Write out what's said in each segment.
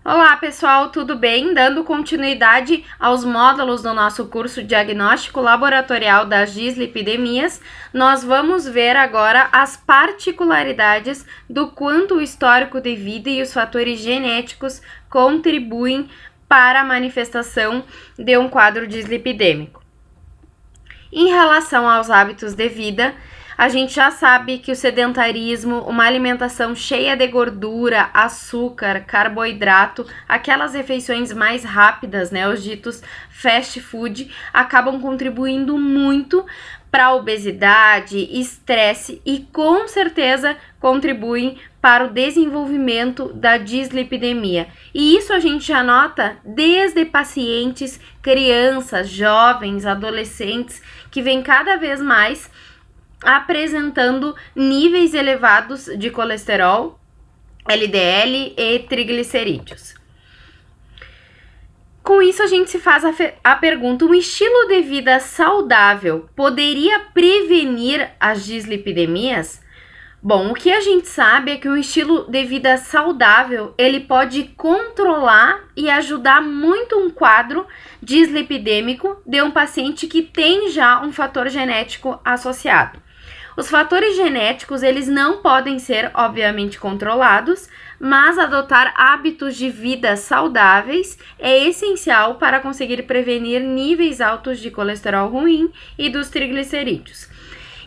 Olá pessoal, tudo bem? Dando continuidade aos módulos do nosso curso Diagnóstico Laboratorial das Dislipidemias, nós vamos ver agora as particularidades do quanto o histórico de vida e os fatores genéticos contribuem para a manifestação de um quadro dislipidêmico. Em relação aos hábitos de vida, a gente já sabe que o sedentarismo, uma alimentação cheia de gordura, açúcar, carboidrato, aquelas refeições mais rápidas, né, os ditos fast food, acabam contribuindo muito para a obesidade, estresse e com certeza contribuem para o desenvolvimento da dislipidemia. E isso a gente já nota desde pacientes, crianças, jovens, adolescentes, que vêm cada vez mais apresentando níveis elevados de colesterol, LDL e triglicerídeos. Com isso, a gente se faz a pergunta: um estilo de vida saudável poderia prevenir as dislipidemias? Bom, o que a gente sabe é que um estilo de vida saudável, ele pode controlar e ajudar muito um quadro dislipidêmico de um paciente que tem já um fator genético associado. Os fatores genéticos, eles não podem ser, obviamente, controlados, mas adotar hábitos de vida saudáveis é essencial para conseguir prevenir níveis altos de colesterol ruim e dos triglicerídeos.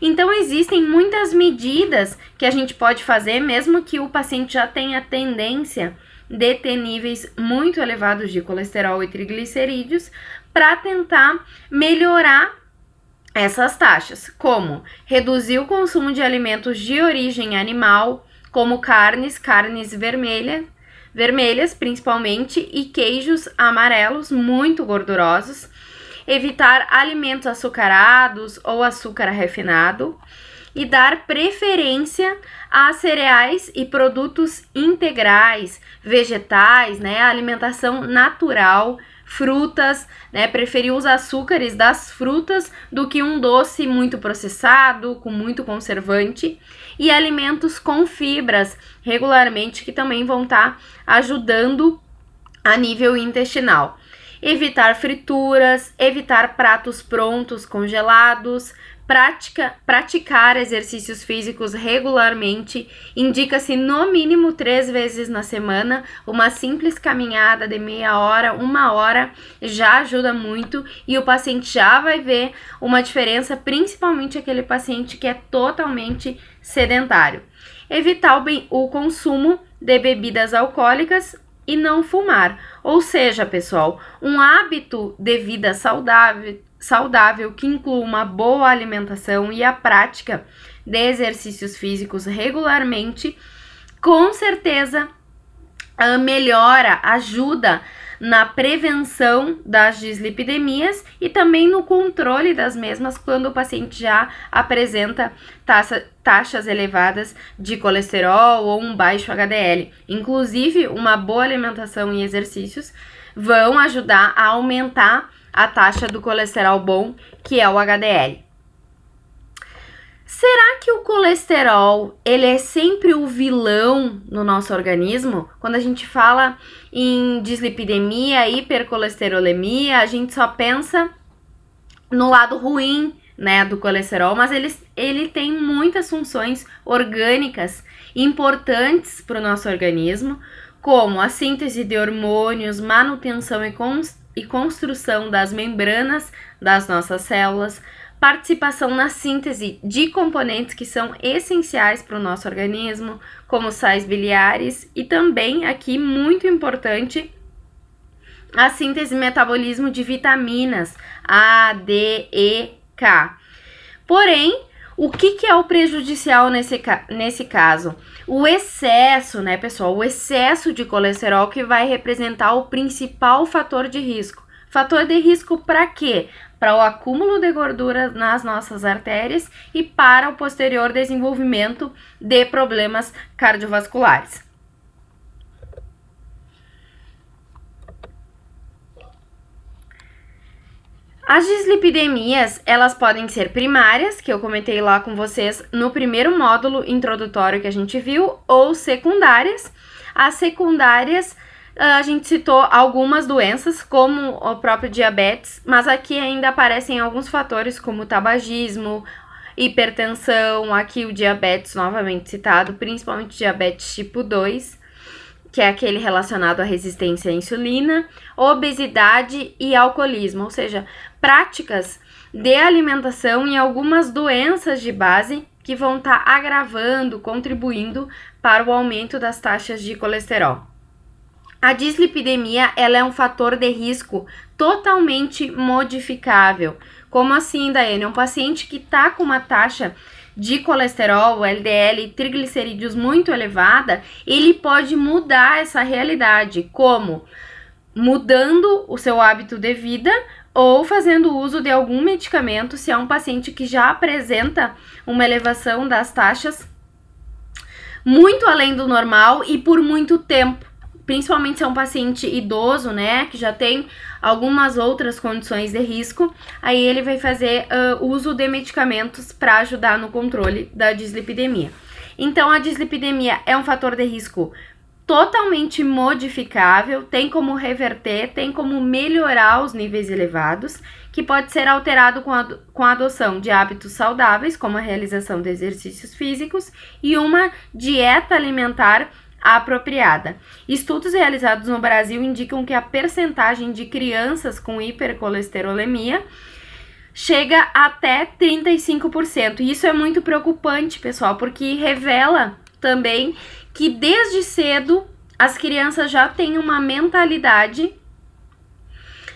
Então, existem muitas medidas que a gente pode fazer, mesmo que o paciente já tenha tendência de ter níveis muito elevados de colesterol e triglicerídeos, para tentar melhorar essas taxas, como reduzir o consumo de alimentos de origem animal, como carnes vermelhas principalmente, e queijos amarelos muito gordurosos, evitar alimentos açucarados ou açúcar refinado e dar preferência a cereais e produtos integrais, vegetais, né, alimentação natural, frutas, né, preferir os açúcares das frutas do que um doce muito processado, com muito conservante, e alimentos com fibras regularmente, que também vão estar ajudando a nível intestinal. Evitar frituras, evitar pratos prontos, congelados, praticar exercícios físicos regularmente, indica-se no mínimo 3 vezes na semana. Uma simples caminhada de meia hora, 1 hora, já ajuda muito e o paciente já vai ver uma diferença, principalmente aquele paciente que é totalmente sedentário. Evitar o consumo de bebidas alcoólicas e não fumar. Ou seja, pessoal, um hábito de vida saudável que inclui uma boa alimentação e a prática de exercícios físicos regularmente, com certeza melhora, ajuda na prevenção das dislipidemias e também no controle das mesmas quando o paciente já apresenta taxas elevadas de colesterol ou um baixo HDL. Inclusive, uma boa alimentação e exercícios vão ajudar a aumentar a taxa do colesterol bom, que é o HDL. Será que o colesterol, ele é sempre o vilão no nosso organismo? Quando a gente fala em dislipidemia, hipercolesterolemia, a gente só pensa no lado ruim, né, do colesterol, mas ele tem muitas funções orgânicas importantes para o nosso organismo, como a síntese de hormônios, manutenção e construção das membranas das nossas células, participação na síntese de componentes que são essenciais para o nosso organismo, como sais biliares, e também, aqui muito importante, a síntese e metabolismo de vitaminas A, D, E, K. Porém, o que é o prejudicial nesse caso? O excesso, né, pessoal? O excesso de colesterol, que vai representar o principal fator de risco. Fator de risco para quê? Para o acúmulo de gordura nas nossas artérias e para o posterior desenvolvimento de problemas cardiovasculares. As dislipidemias, elas podem ser primárias, que eu comentei lá com vocês no primeiro módulo introdutório que a gente viu, ou secundárias. As secundárias A gente citou algumas doenças, como o próprio diabetes, mas aqui ainda aparecem alguns fatores como tabagismo, hipertensão, aqui o diabetes novamente citado, principalmente diabetes tipo 2, que é aquele relacionado à resistência à insulina, obesidade e alcoolismo, ou seja, práticas de alimentação e algumas doenças de base que vão estar agravando, contribuindo para o aumento das taxas de colesterol. A dislipidemia, ela é um fator de risco totalmente modificável. Como assim, Daiane? Um paciente que está com uma taxa de colesterol, LDL e triglicerídeos muito elevada, ele pode mudar essa realidade, como mudando o seu hábito de vida ou fazendo uso de algum medicamento, se é um paciente que já apresenta uma elevação das taxas muito além do normal e por muito tempo. Principalmente se é um paciente idoso, né, que já tem algumas outras condições de risco, aí ele vai fazer uso de medicamentos para ajudar no controle da dislipidemia. Então, a dislipidemia é um fator de risco totalmente modificável, tem como reverter, tem como melhorar os níveis elevados, que pode ser alterado com a adoção de hábitos saudáveis, como a realização de exercícios físicos e uma dieta alimentar apropriada. Estudos realizados no Brasil indicam que a percentagem de crianças com hipercolesterolemia chega até 35%. E isso é muito preocupante, pessoal, porque revela também que desde cedo as crianças já têm uma mentalidade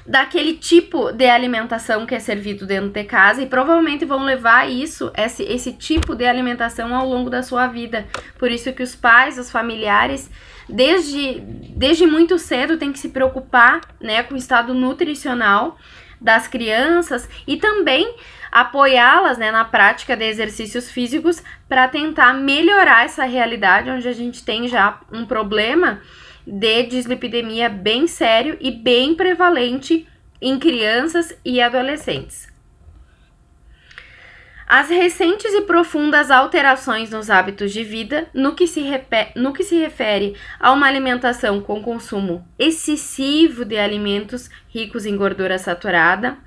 daquele tipo de alimentação que é servido dentro de casa e provavelmente vão levar esse tipo de alimentação ao longo da sua vida. Por isso que os pais, os familiares, desde muito cedo têm que se preocupar, né, com o estado nutricional das crianças e também apoiá-las, né, na prática de exercícios físicos para tentar melhorar essa realidade onde a gente tem já um problema de dislipidemia bem sério e bem prevalente em crianças e adolescentes. As recentes e profundas alterações nos hábitos de vida, no que se refere a uma alimentação com consumo excessivo de alimentos ricos em gordura saturada,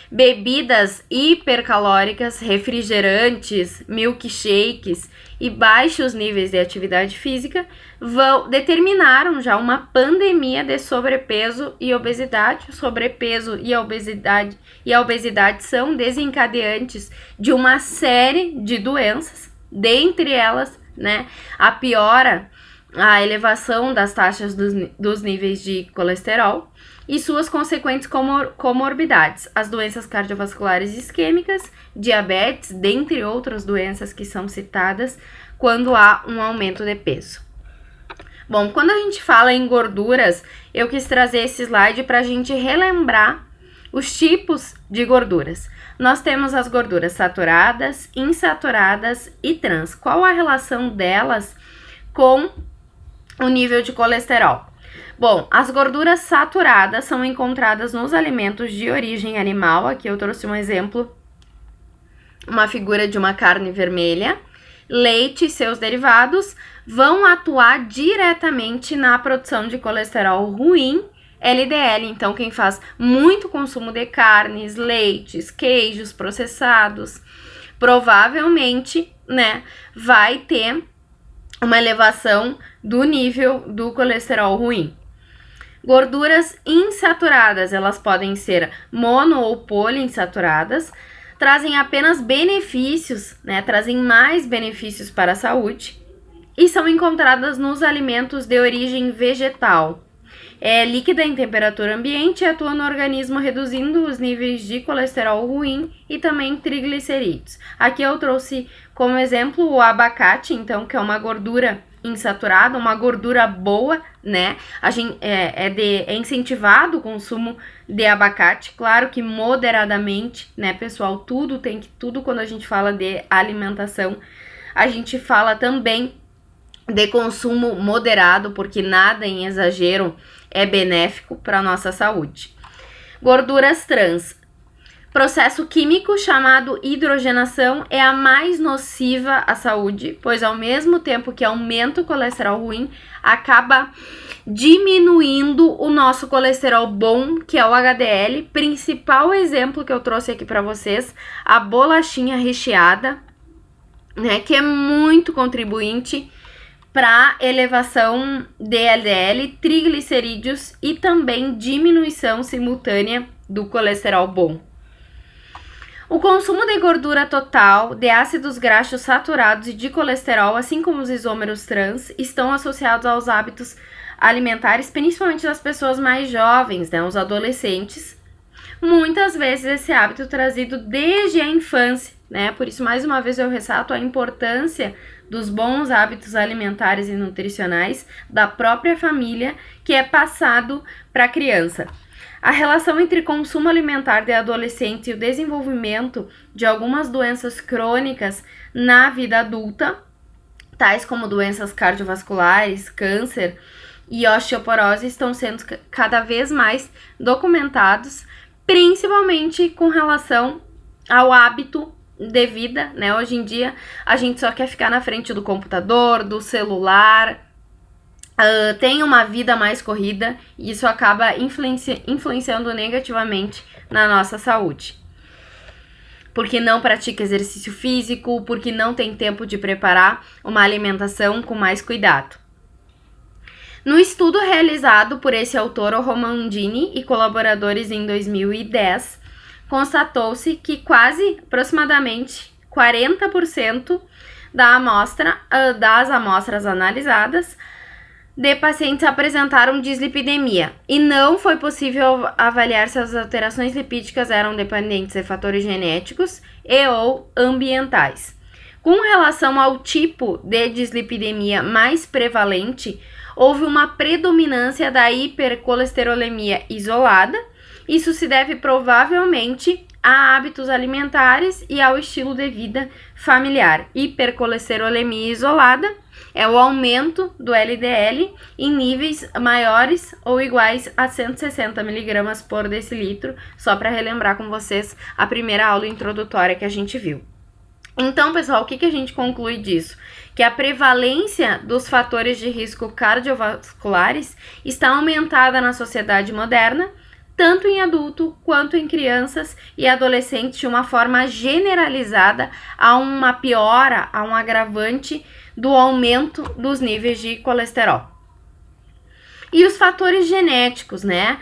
bebidas hipercalóricas, refrigerantes, milkshakes e baixos níveis de atividade física determinaram já uma pandemia de sobrepeso e obesidade. O sobrepeso e a obesidade são desencadeantes de uma série de doenças, dentre elas, né, a elevação das taxas dos níveis de colesterol e suas consequentes comorbidades, as doenças cardiovasculares isquêmicas, diabetes, dentre outras doenças que são citadas quando há um aumento de peso. Bom, quando a gente fala em gorduras, eu quis trazer esse slide para a gente relembrar os tipos de gorduras. Nós temos as gorduras saturadas, insaturadas e trans. Qual a relação delas com o nível de colesterol? Bom, as gorduras saturadas são encontradas nos alimentos de origem animal. Aqui eu trouxe um exemplo, uma figura de uma carne vermelha. Leite e seus derivados vão atuar diretamente na produção de colesterol ruim, LDL. Então, quem faz muito consumo de carnes, leites, queijos processados, provavelmente, né, vai ter uma elevação do nível do colesterol ruim. Gorduras insaturadas, elas podem ser mono ou poliinsaturadas, trazem apenas benefícios, né? Trazem mais benefícios para a saúde e são encontradas nos alimentos de origem vegetal. É líquida em temperatura ambiente e atua no organismo reduzindo os níveis de colesterol ruim e também triglicerídeos. Aqui eu trouxe como exemplo o abacate, então, que é uma gordura insaturada, uma gordura boa, né? É incentivado o consumo de abacate, claro que moderadamente, né, pessoal? Tudo quando a gente fala de alimentação, a gente fala também de consumo moderado, porque nada em exagero é benéfico para a nossa saúde. Gorduras trans. Processo químico chamado hidrogenação é a mais nociva à saúde, pois ao mesmo tempo que aumenta o colesterol ruim, acaba diminuindo o nosso colesterol bom, que é o HDL. Principal exemplo que eu trouxe aqui para vocês, a bolachinha recheada, né, que é muito contribuinte para elevação de LDL, triglicerídeos e também diminuição simultânea do colesterol bom. O consumo de gordura total, de ácidos graxos saturados e de colesterol, assim como os isômeros trans, estão associados aos hábitos alimentares, principalmente das pessoas mais jovens, né, os adolescentes. Muitas vezes esse hábito trazido desde a infância, né? Por isso, mais uma vez, eu ressalto a importância dos bons hábitos alimentares e nutricionais da própria família, que é passado para a criança. A relação entre consumo alimentar de adolescentes e o desenvolvimento de algumas doenças crônicas na vida adulta, tais como doenças cardiovasculares, câncer e osteoporose, estão sendo cada vez mais documentados, principalmente com relação ao hábito de vida, né? Hoje em dia a gente só quer ficar na frente do computador, do celular, tem uma vida mais corrida e isso acaba influenciando negativamente na nossa saúde. Porque não pratica exercício físico, porque não tem tempo de preparar uma alimentação com mais cuidado. No estudo realizado por esse autor, o Romandini e colaboradores em 2010, constatou-se que aproximadamente 40% das amostras analisadas de pacientes apresentaram dislipidemia e não foi possível avaliar se as alterações lipídicas eram dependentes de fatores genéticos e ou ambientais. Com relação ao tipo de dislipidemia mais prevalente, houve uma predominância da hipercolesterolemia isolada. Isso se deve provavelmente a hábitos alimentares e ao estilo de vida familiar. Hipercolesterolemia isolada é o aumento do LDL em níveis maiores ou iguais a 160 mg por decilitro, só para relembrar com vocês a primeira aula introdutória que a gente viu. Então, pessoal, o que a gente conclui disso? Que a prevalência dos fatores de risco cardiovasculares está aumentada na sociedade moderna, tanto em adulto quanto em crianças e adolescentes, de uma forma generalizada, há uma piora, há um agravante do aumento dos níveis de colesterol. E os fatores genéticos, né?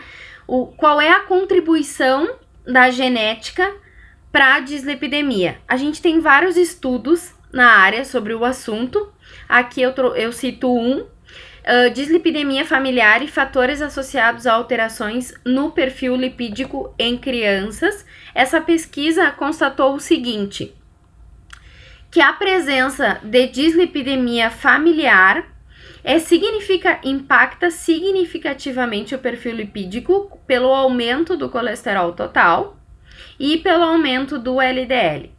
Qual é a contribuição da genética para a dislipidemia? A gente tem vários estudos na área sobre o assunto. Aqui eu cito dislipidemia familiar e fatores associados a alterações no perfil lipídico em crianças. Essa pesquisa constatou o seguinte, que a presença de dislipidemia familiar impacta significativamente o perfil lipídico pelo aumento do colesterol total e pelo aumento do LDL.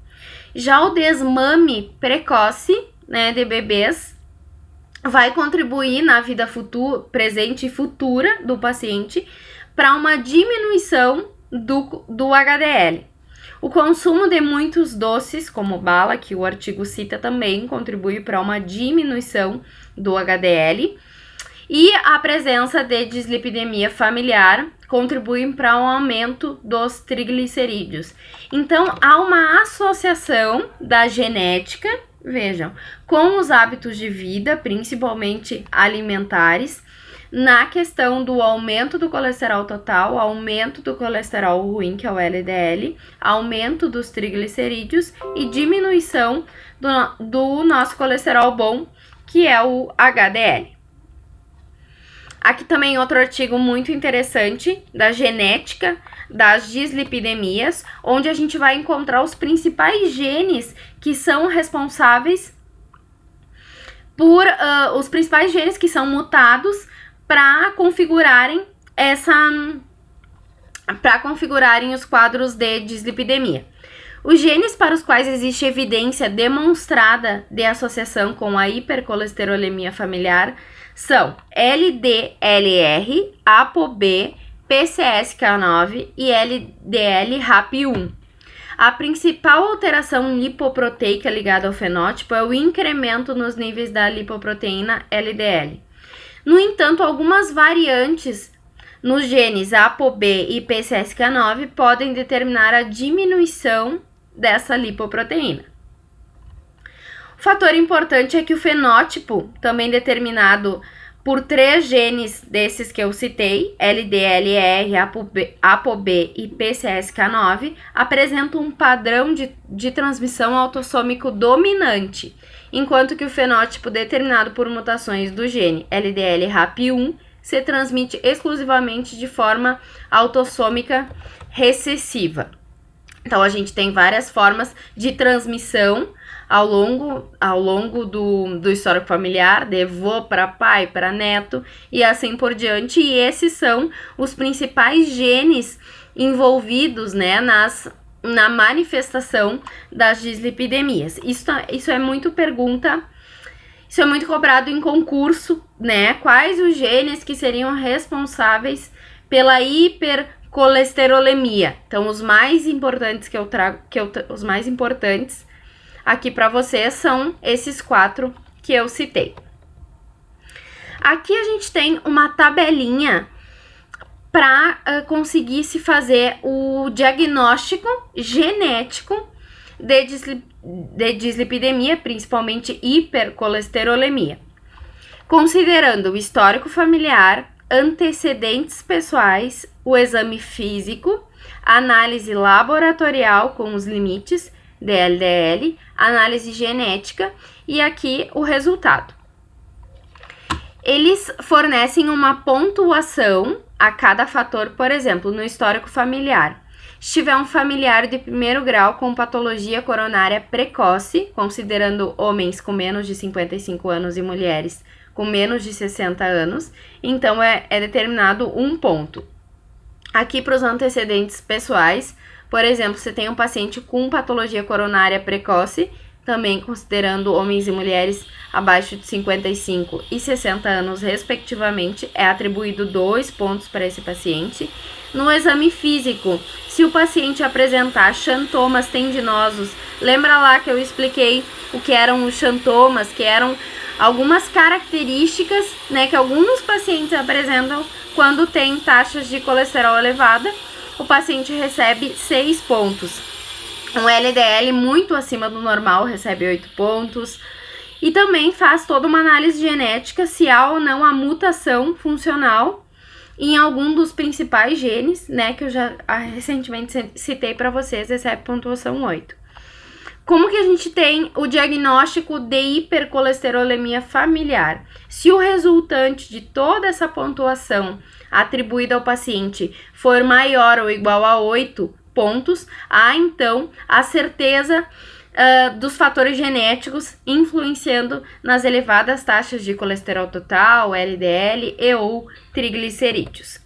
Já o desmame precoce, né, de bebês vai contribuir na vida presente e futura do paciente para uma diminuição do HDL. O consumo de muitos doces, como bala, que o artigo cita, também contribui para uma diminuição do HDL. E a presença de dislipidemia familiar contribui para um aumento dos triglicerídeos. Então, há uma associação da genética, vejam, com os hábitos de vida, principalmente alimentares, na questão do aumento do colesterol total, aumento do colesterol ruim, que é o LDL, aumento dos triglicerídeos e diminuição do nosso colesterol bom, que é o HDL. Aqui também outro artigo muito interessante da genética das dislipidemias, onde a gente vai encontrar os principais genes que são responsáveis por os principais genes que são mutados para configurarem os quadros de dislipidemia. Os genes para os quais existe evidência demonstrada de associação com a hipercolesterolemia familiar são LDLR, ApoB, PCSK9 e LDL-RAP1. A principal alteração lipoproteica ligada ao fenótipo é o incremento nos níveis da lipoproteína LDL. No entanto, algumas variantes nos genes ApoB e PCSK9 podem determinar a diminuição dessa lipoproteína. O fator importante é que o fenótipo, também determinado por 3 genes desses que eu citei, LDLR, ApoB e PCSK9, apresenta um padrão de transmissão autossômico dominante, enquanto que o fenótipo determinado por mutações do gene LDL-RAP1 se transmite exclusivamente de forma autossômica recessiva. Então, a gente tem várias formas de transmissão ao longo do histórico familiar, de avô para pai, para neto e assim por diante. E esses são os principais genes envolvidos, né, na manifestação das dislipidemias. Isso é muito pergunta, isso é muito cobrado em concurso, né? Quais os genes que seriam responsáveis pela hipercolesterolemia? Então, os mais importantes que eu trago, os mais importantes aqui para vocês são esses 4 que eu citei. Aqui a gente tem uma tabelinha para conseguir se fazer o diagnóstico genético de dislipidemia, principalmente hipercolesterolemia, considerando o histórico familiar, antecedentes pessoais, o exame físico, análise laboratorial com os limites de LDL, análise genética e aqui o resultado. Eles fornecem uma pontuação a cada fator, por exemplo, no histórico familiar. Se tiver um familiar de 1º grau com patologia coronária precoce, considerando homens com menos de 55 anos e mulheres com menos de 60 anos, então é determinado 1 ponto. Aqui para os antecedentes pessoais, por exemplo, se tem um paciente com patologia coronária precoce, também considerando homens e mulheres abaixo de 55 e 60 anos, respectivamente, é atribuído 2 pontos para esse paciente. No exame físico, se o paciente apresentar xantomas tendinosos, lembra lá que eu expliquei o que eram os xantomas, que eram algumas características, né, que alguns pacientes apresentam quando tem taxas de colesterol elevada. O paciente recebe 6 pontos. Um LDL muito acima do normal recebe 8 pontos. E também faz toda uma análise genética se há ou não a mutação funcional em algum dos principais genes, né, que eu já recentemente citei para vocês, recebe pontuação 8. Como que a gente tem o diagnóstico de hipercolesterolemia familiar? Se o resultante de toda essa pontuação atribuída ao paciente for maior ou igual a 8 pontos, há então a certeza dos fatores genéticos influenciando nas elevadas taxas de colesterol total, LDL e ou triglicerídeos.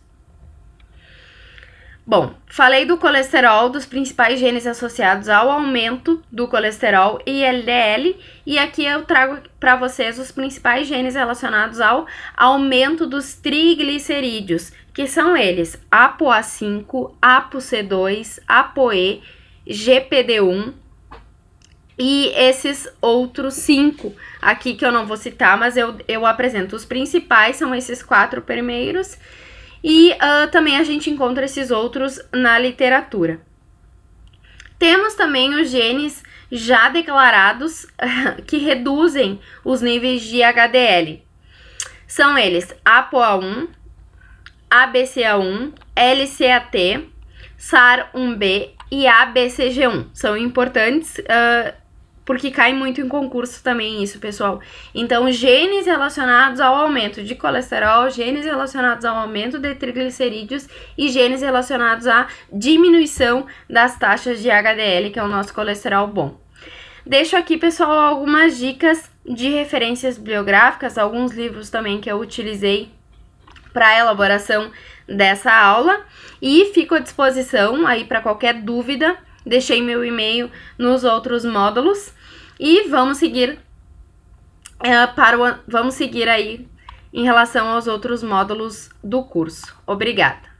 Bom, falei do colesterol, dos principais genes associados ao aumento do colesterol e LDL, e aqui eu trago para vocês os principais genes relacionados ao aumento dos triglicerídeos, que são eles ApoA5, ApoC2, ApoE, GPD1 e esses outros 5 aqui que eu não vou citar, mas eu apresento. Os principais são esses 4 primeiros. E também a gente encontra esses outros na literatura. Temos também os genes já declarados que reduzem os níveis de HDL. São eles ApoA1, ABCA1, LCAT, SAR1B e ABCG1. São importantes porque cai muito em concurso também isso, pessoal. Então, genes relacionados ao aumento de colesterol, genes relacionados ao aumento de triglicerídeos e genes relacionados à diminuição das taxas de HDL, que é o nosso colesterol bom. Deixo aqui, pessoal, algumas dicas de referências bibliográficas, alguns livros também que eu utilizei para a elaboração dessa aula, e fico à disposição aí para qualquer dúvida. Deixei meu e-mail nos outros módulos e vamos seguir vamos seguir aí em relação aos outros módulos do curso. Obrigada!